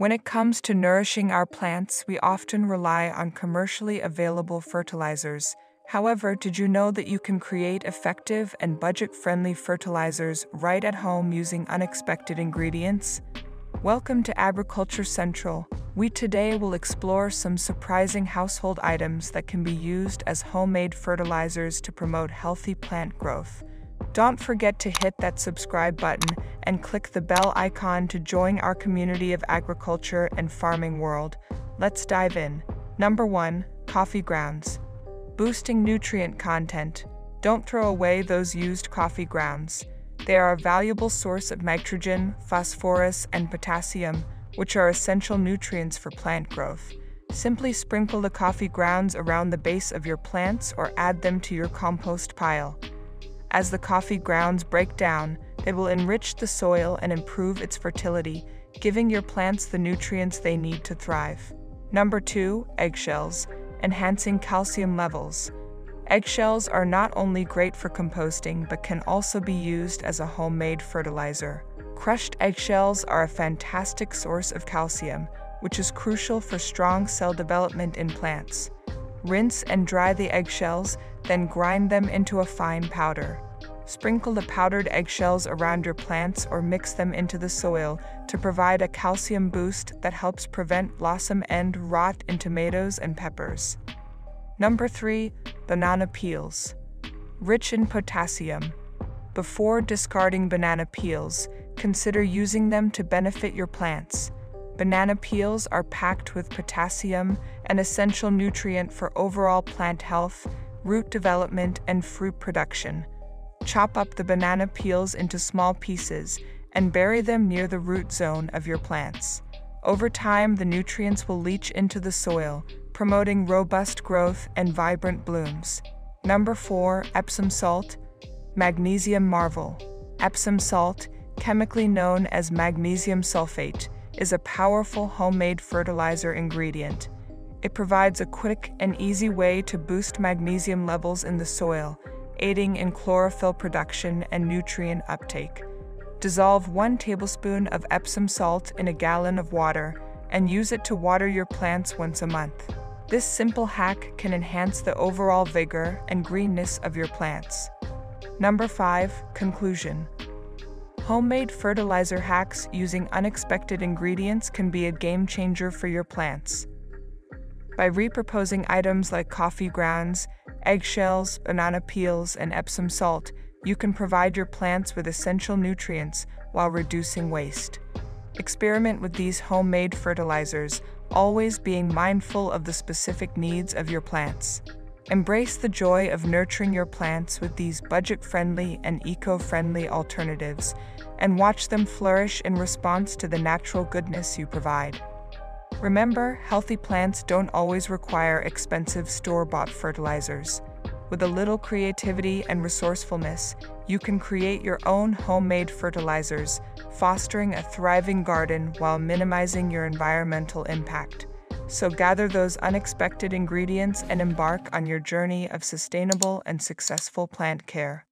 When it comes to nourishing our plants, we often rely on commercially available fertilizers. However, did you know that you can create effective and budget-friendly fertilizers right at home using unexpected ingredients? Welcome to Agriculture Central. We today will explore some surprising household items that can be used as homemade fertilizers to promote healthy plant growth. Don't forget to hit that subscribe button and click the bell icon to join our community of agriculture and farming world. Let's dive in. Number 1. Coffee grounds. Boosting nutrient content. Don't throw away those used coffee grounds. They are a valuable source of nitrogen, phosphorus, and potassium, which are essential nutrients for plant growth. Simply sprinkle the coffee grounds around the base of your plants or add them to your compost pile. As the coffee grounds break down, they will enrich the soil and improve its fertility, giving your plants the nutrients they need to thrive. Number 2. Eggshells. Enhancing calcium levels. Eggshells are not only great for composting but can also be used as a homemade fertilizer. Crushed eggshells are a fantastic source of calcium, which is crucial for strong cell development in plants. Rinse and dry the eggshells, then grind them into a fine powder. Sprinkle the powdered eggshells around your plants or mix them into the soil to provide a calcium boost that helps prevent blossom end rot in tomatoes and peppers. Number 3. Banana peels. Rich in potassium. Before discarding banana peels, consider using them to benefit your plants. Banana peels are packed with potassium, an essential nutrient for overall plant health, root development, and fruit production. Chop up the banana peels into small pieces and bury them near the root zone of your plants. Over time, the nutrients will leach into the soil, promoting robust growth and vibrant blooms. Number 4. Epsom salt. Magnesium marvel. Epsom salt, chemically known as magnesium sulfate, is a powerful homemade fertilizer ingredient. It provides a quick and easy way to boost magnesium levels in the soil, aiding in chlorophyll production and nutrient uptake. Dissolve 1 tablespoon of Epsom salt in a gallon of water and use it to water your plants once a month. This simple hack can enhance the overall vigor and greenness of your plants. Number 5. Conclusion. Homemade fertilizer hacks using unexpected ingredients can be a game changer for your plants. By repurposing items like coffee grounds, eggshells, banana peels, and Epsom salt, you can provide your plants with essential nutrients while reducing waste. Experiment with these homemade fertilizers, always being mindful of the specific needs of your plants. Embrace the joy of nurturing your plants with these budget-friendly and eco-friendly alternatives, and watch them flourish in response to the natural goodness you provide. Remember, healthy plants don't always require expensive store-bought fertilizers. With a little creativity and resourcefulness, you can create your own homemade fertilizers, fostering a thriving garden while minimizing your environmental impact. So gather those unexpected ingredients and embark on your journey of sustainable and successful plant care.